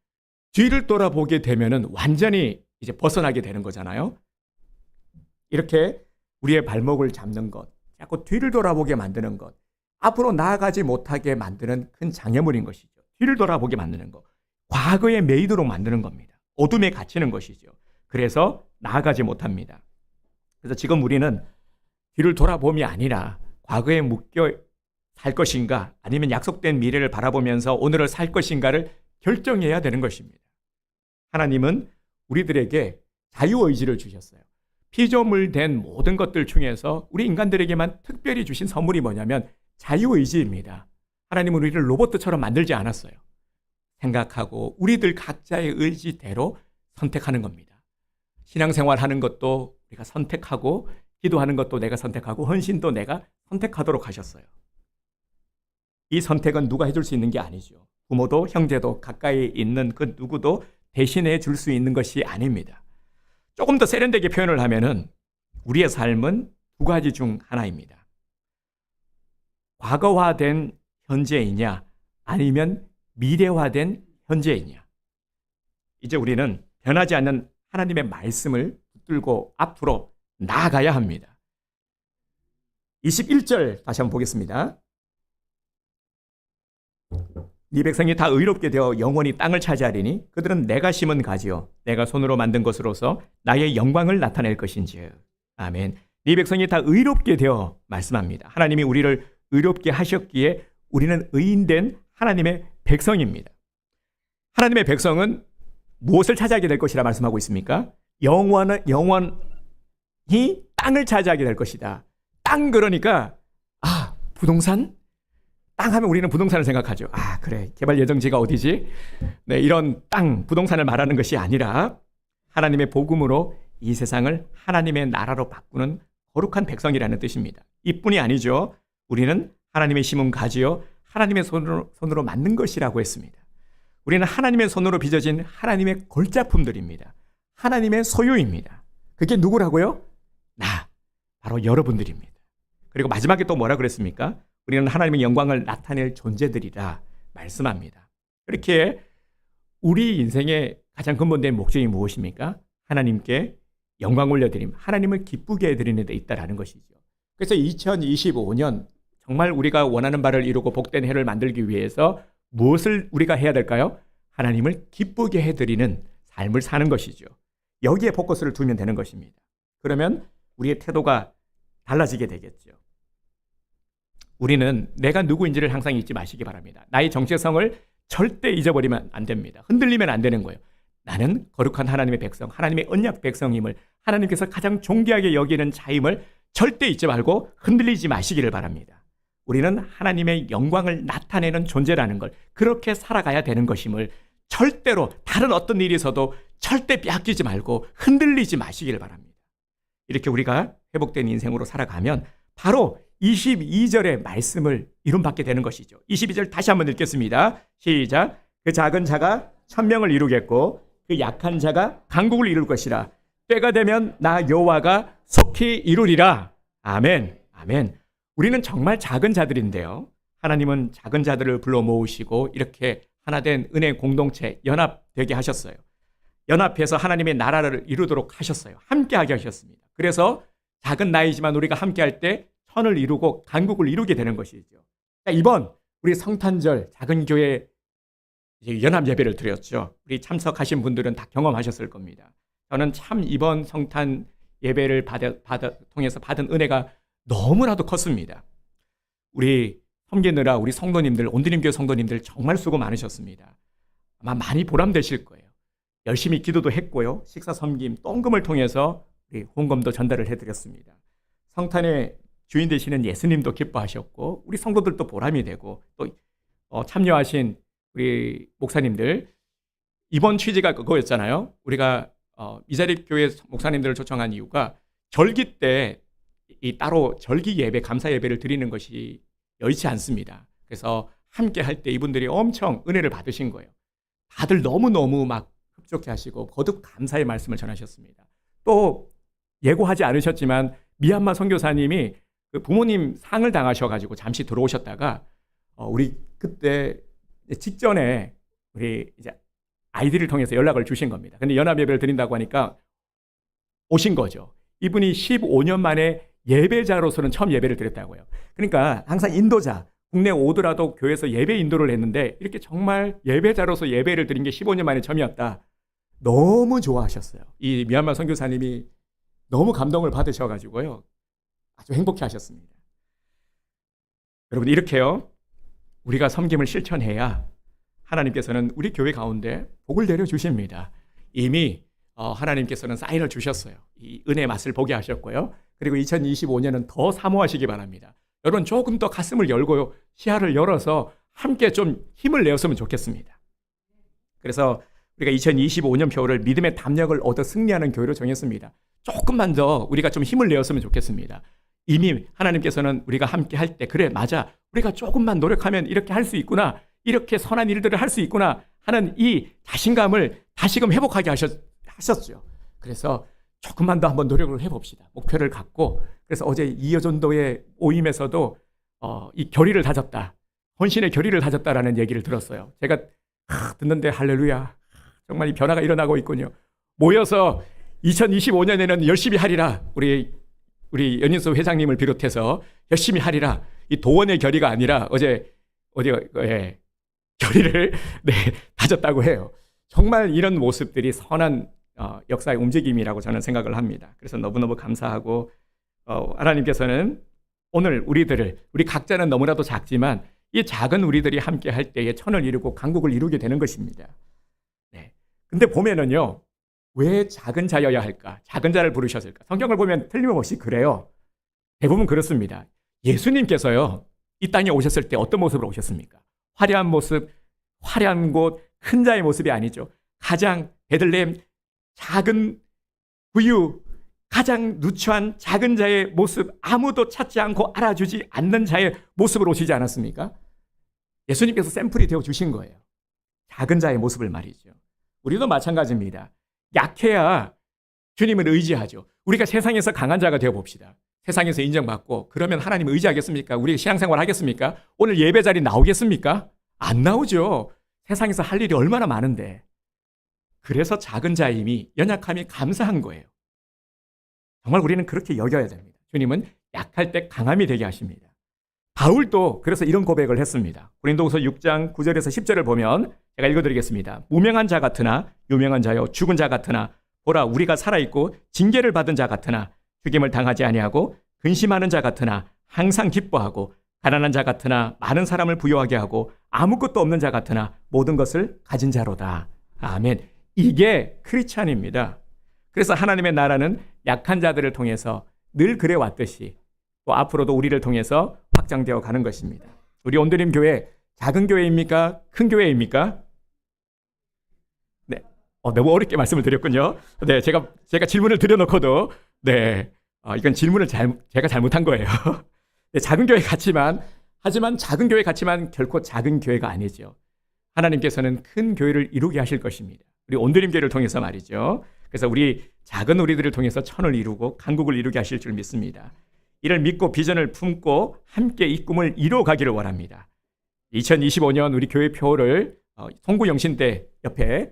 뒤를 돌아보게 되면은 완전히 이제 벗어나게 되는 거잖아요. 이렇게 우리의 발목을 잡는 것, 자꾸 뒤를 돌아보게 만드는 것, 앞으로 나아가지 못하게 만드는 큰 장애물인 것이죠. 뒤를 돌아보게 만드는 것, 과거에 매이도록 만드는 겁니다. 어둠에 갇히는 것이죠. 그래서 나아가지 못합니다. 그래서 지금 우리는 뒤를 돌아봄이 아니라 과거에 묶여 살 것인가 아니면 약속된 미래를 바라보면서 오늘을 살 것인가를 결정해야 되는 것입니다. 하나님은 우리들에게 자유의지를 주셨어요. 피조물 된 모든 것들 중에서 우리 인간들에게만 특별히 주신 선물이 뭐냐면 자유의지입니다. 하나님은 우리를 로봇처럼 만들지 않았어요. 생각하고 우리들 각자의 의지대로 선택하는 겁니다. 신앙생활 하는 것도 우리가 선택하고 기도하는 것도 내가 선택하고 헌신도 내가 선택하도록 하셨어요. 이 선택은 누가 해줄 수 있는 게 아니죠. 부모도 형제도 가까이 있는 그 누구도 대신해 줄 수 있는 것이 아닙니다. 조금 더 세련되게 표현을 하면은 우리의 삶은 두 가지 중 하나입니다. 과거화된 현재이냐 아니면 미래화된 현재이냐. 이제 우리는 변하지 않는 하나님의 말씀을 붙들고 앞으로 나아가야 합니다. 21절 다시 한번 보겠습니다. 네 백성이 다 의롭게 되어 영원히 땅을 차지하리니 그들은 내가 심은 가지요 내가 손으로 만든 것으로서 나의 영광을 나타낼 것인지. 아멘. 네 백성이 다 의롭게 되어 말씀합니다. 하나님이 우리를 의롭게 하셨기에 우리는 의인된 하나님의 백성입니다. 하나님의 백성은 무엇을 차지하게 될 것이라 말씀하고 있습니까? 영원히 땅을 차지하게 될 것이다. 땅 그러니까 부동산? 땅 하면 우리는 부동산을 생각하죠. 그래. 개발 예정지가 어디지? 네, 이런 땅, 부동산을 말하는 것이 아니라 하나님의 복음으로 이 세상을 하나님의 나라로 바꾸는 거룩한 백성이라는 뜻입니다. 이뿐이 아니죠. 우리는 하나님의 심은 가지요 하나님의 손으로 만든 것이라고 했습니다. 우리는 하나님의 손으로 빚어진 하나님의 골작품들입니다. 하나님의 소유입니다. 그게 누구라고요? 바로 여러분들입니다. 그리고 마지막에 또 뭐라 그랬습니까? 우리는 하나님의 영광을 나타낼 존재들이라 말씀합니다. 그렇게 우리 인생의 가장 근본된 목적이 무엇입니까? 하나님께 영광 올려드림, 하나님을 기쁘게 해드리는 데 있다라는 것이죠. 그래서 2025년 정말 우리가 원하는 바를 이루고 복된 해를 만들기 위해서 무엇을 우리가 해야 될까요? 하나님을 기쁘게 해드리는 삶을 사는 것이죠. 여기에 포커스를 두면 되는 것입니다. 그러면 우리의 태도가 달라지게 되겠죠. 우리는 내가 누구인지를 항상 잊지 마시기 바랍니다. 나의 정체성을 절대 잊어버리면 안 됩니다. 흔들리면 안 되는 거예요. 나는 거룩한 하나님의 백성, 하나님의 언약 백성임을, 하나님께서 가장 존귀하게 여기는 자임을 절대 잊지 말고 흔들리지 마시기를 바랍니다. 우리는 하나님의 영광을 나타내는 존재라는 걸, 그렇게 살아가야 되는 것임을 절대로 다른 어떤 일이 있어도 절대 빼앗기지 말고 흔들리지 마시기를 바랍니다. 이렇게 우리가 회복된 인생으로 살아가면 바로 22절의 말씀을 이룸받게 되는 것이죠. 22절 다시 한번 읽겠습니다. 시작. 그 작은 자가 천명을 이루겠고 그 약한 자가 강국을 이룰 것이라. 때가 되면 나 여호와가 속히 이루리라. 아멘. 아멘. 우리는 정말 작은 자들인데요. 하나님은 작은 자들을 불러 모으시고 이렇게 하나된 은혜 공동체 연합되게 하셨어요. 연합해서 하나님의 나라를 이루도록 하셨어요. 함께하게 하셨습니다. 그래서 작은 나이지만 우리가 함께할 때 천을 이루고 강국을 이루게 되는 것이죠. 이번 우리 성탄절 작은 교회 연합 예배를 드렸죠. 우리 참석하신 분들은 다 경험하셨을 겁니다. 저는 참 이번 성탄 예배를 통해서 받은 은혜가 너무나도 컸습니다. 우리 섬기느라 우리 성도님들, 온드림교회 성도님들 정말 수고 많으셨습니다. 아마 많이 보람되실 거예요. 열심히 기도도 했고요. 식사 섬김, 똥금을 통해서 우리 헌금도 전달을 해드렸습니다. 성탄의 주인 되시는 예수님도 기뻐하셨고 우리 성도들도 보람이 되고 또 참여하신 우리 목사님들, 이번 취지가 그거였잖아요. 우리가 미자립교회 목사님들을 초청한 이유가 절기 때 이 따로 절기 예배, 감사 예배를 드리는 것이 여의치 않습니다. 그래서 함께 할 때 이분들이 엄청 은혜를 받으신 거예요. 다들 너무너무 막 흡족해 하시고 거듭 감사의 말씀을 전하셨습니다. 또 예고하지 않으셨지만 미얀마 선교사님이 그 부모님 상을 당하셔가지고 잠시 들어오셨다가 우리 그때 직전에 우리 이제 아이들을 통해서 연락을 주신 겁니다. 근데 연합 예배를 드린다고 하니까 오신 거죠. 이분이 15년 만에 예배자로서는 처음 예배를 드렸다고요. 그러니까 항상 인도자, 국내 오더라도 교회에서 예배 인도를 했는데 이렇게 정말 예배자로서 예배를 드린 게 15년 만에 처음이었다. 너무 좋아하셨어요. 이 미얀마 선교사님이 너무 감동을 받으셔가지고요. 아주 행복해 하셨습니다. 여러분, 이렇게요. 우리가 섬김을 실천해야 하나님께서는 우리 교회 가운데 복을 내려주십니다. 이미 하나님께서는 사인을 주셨어요. 이 은혜의 맛을 보게 하셨고요. 그리고 2025년은 더 사모하시기 바랍니다. 여러분, 조금 더 가슴을 열고요. 시야를 열어서 함께 좀 힘을 내었으면 좋겠습니다. 그래서 우리가 2025년 표를 믿음의 담력을 얻어 승리하는 교회로 정했습니다. 조금만 더 우리가 좀 힘을 내었으면 좋겠습니다. 이미 하나님께서는 우리가 함께 할 때 그래 맞아 우리가 조금만 노력하면 이렇게 할 수 있구나, 이렇게 선한 일들을 할 수 있구나 하는 이 자신감을 다시금 회복하게 하셨죠. 그래서 조금만 더 한번 노력을 해봅시다. 목표를 갖고. 그래서 어제 이여전도의 모임에서도 이 결의를 다졌다, 헌신의 결의를 다졌다라는 얘기를 들었어요. 제가 듣는데 할렐루야, 정말 이 변화가 일어나고 있군요. 모여서 2025년에는 열심히 하리라. 우리 연인수 회장님을 비롯해서 열심히 하리라. 이 도원의 결의가 아니라 어제 결의를 다졌다고 해요. 정말 이런 모습들이 선한 역사의 움직임이라고 저는 생각을 합니다. 그래서 너무너무 감사하고 하나님께서는 오늘 우리 각자는 너무나도 작지만 이 작은 우리들이 함께 할 때에 천을 이루고 강국을 이루게 되는 것입니다. 네. 근데 보면은요, 왜 작은 자여야 할까? 작은 자를 부르셨을까? 성경을 보면 틀림없이 그래요. 대부분 그렇습니다. 예수님께서요, 이 땅에 오셨을 때 어떤 모습으로 오셨습니까? 화려한 모습, 화려한 곳, 큰 자의 모습이 아니죠. 가장 베들레헴 작은 부유, 가장 누추한 작은 자의 모습, 아무도 찾지 않고 알아주지 않는 자의 모습으로 오시지 않았습니까? 예수님께서 샘플이 되어 주신 거예요. 작은 자의 모습을 말이죠. 우리도 마찬가지입니다. 약해야 주님을 의지하죠. 우리가 세상에서 강한 자가 되어 봅시다. 세상에서 인정받고 그러면 하나님을 의지하겠습니까? 우리 신앙생활 하겠습니까? 오늘 예배 자리 나오겠습니까? 안 나오죠. 세상에서 할 일이 얼마나 많은데. 그래서 작은 자임이, 연약함이 감사한 거예요. 정말 우리는 그렇게 여겨야 됩니다. 주님은 약할 때 강함이 되게 하십니다. 바울도 그래서 이런 고백을 했습니다. 고린도후서 6장 9절에서 10절을 보면 제가 읽어드리겠습니다. 무명한 자 같으나 유명한 자요, 죽은 자 같으나 보라 우리가 살아있고 징계를 받은 자 같으나 죽임을 당하지 아니하고 근심하는 자 같으나 항상 기뻐하고 가난한 자 같으나 많은 사람을 부유하게 하고 아무것도 없는 자 같으나 모든 것을 가진 자로다. 아멘. 이게 크리스찬입니다. 그래서 하나님의 나라는 약한 자들을 통해서 늘 그래 왔듯이 또 앞으로도 우리를 통해서 확장되어 가는 것입니다. 우리 온드림 교회 작은 교회입니까? 큰 교회입니까? 네, 너무 어렵게 말씀을 드렸군요. 네, 제가 질문을 드려놓고도 이건 질문을 제가 잘못한 거예요. 네, 작은 교회 같지만 하지만 작은 교회 같지만 결코 작은 교회가 아니죠. 하나님께서는 큰 교회를 이루게 하실 것입니다. 우리 온드림 교회를 통해서 말이죠. 그래서 우리 작은 우리들을 통해서 천을 이루고 강국을 이루게 하실 줄 믿습니다. 이를 믿고 비전을 품고 함께 이 꿈을 이루어가기를 원합니다. 2025년 우리 교회 표를 송구영신대 옆에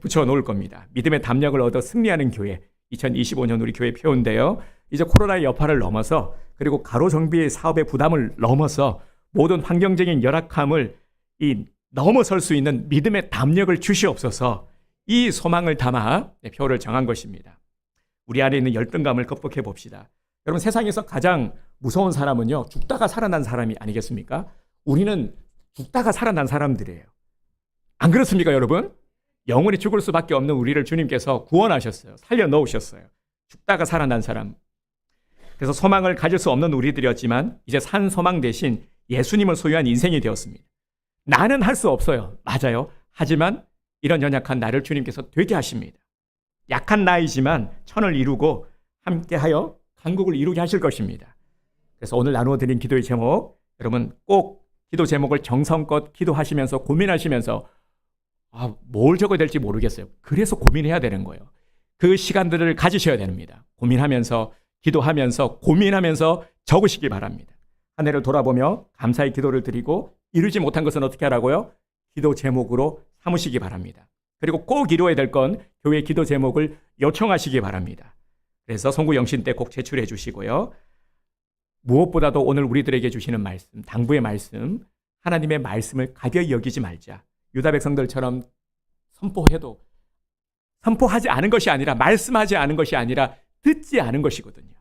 붙여 놓을 겁니다. 믿음의 담력을 얻어 승리하는 교회, 2025년 우리 교회 표인데요. 이제 코로나의 여파를 넘어서 그리고 가로정비 사업의 부담을 넘어서 모든 환경적인 열악함을 넘어설 수 있는 믿음의 담력을 주시옵소서. 이 소망을 담아 표를 정한 것입니다. 우리 안에 있는 열등감을 극복해 봅시다. 여러분, 세상에서 가장 무서운 사람은요, 죽다가 살아난 사람이 아니겠습니까? 우리는 죽다가 살아난 사람들이에요. 안 그렇습니까, 여러분? 영원히 죽을 수밖에 없는 우리를 주님께서 구원하셨어요. 살려 넣으셨어요. 죽다가 살아난 사람. 그래서 소망을 가질 수 없는 우리들이었지만 이제 산 소망 대신 예수님을 소유한 인생이 되었습니다. 나는 할 수 없어요. 맞아요. 하지만 이런 연약한 나를 주님께서 되게 하십니다. 약한 나이지만 천을 이루고 함께하여 강국을 이루게 하실 것입니다. 그래서 오늘 나누어 드린 기도의 제목, 여러분 꼭 기도 제목을 정성껏 기도하시면서 고민하시면서 뭘 적어야 될지 모르겠어요. 그래서 고민해야 되는 거예요. 그 시간들을 가지셔야 됩니다. 고민하면서, 기도하면서, 고민하면서 적으시기 바랍니다. 한 해를 돌아보며 감사의 기도를 드리고 이루지 못한 것은 어떻게 하라고요? 기도 제목으로 삼으시기 바랍니다. 그리고 꼭 이루어야 될 건 교회 기도 제목을 요청하시기 바랍니다. 그래서 송구 영신 때 꼭 제출해 주시고요. 무엇보다도 오늘 우리들에게 주시는 말씀, 당부의 말씀, 하나님의 말씀을 가벼이 여기지 말자. 유다 백성들처럼 선포하지 않은 것이 아니라, 말씀하지 않은 것이 아니라 듣지 않은 것이거든요.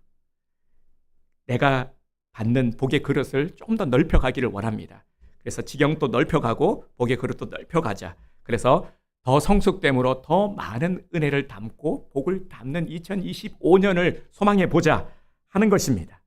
내가 받는 복의 그릇을 조금 더 넓혀가기를 원합니다. 그래서 지경도 넓혀가고 복의 그릇도 넓혀가자. 그래서 더 성숙됨으로 더 많은 은혜를 담고 복을 담는 2025년을 소망해 보자 하는 것입니다.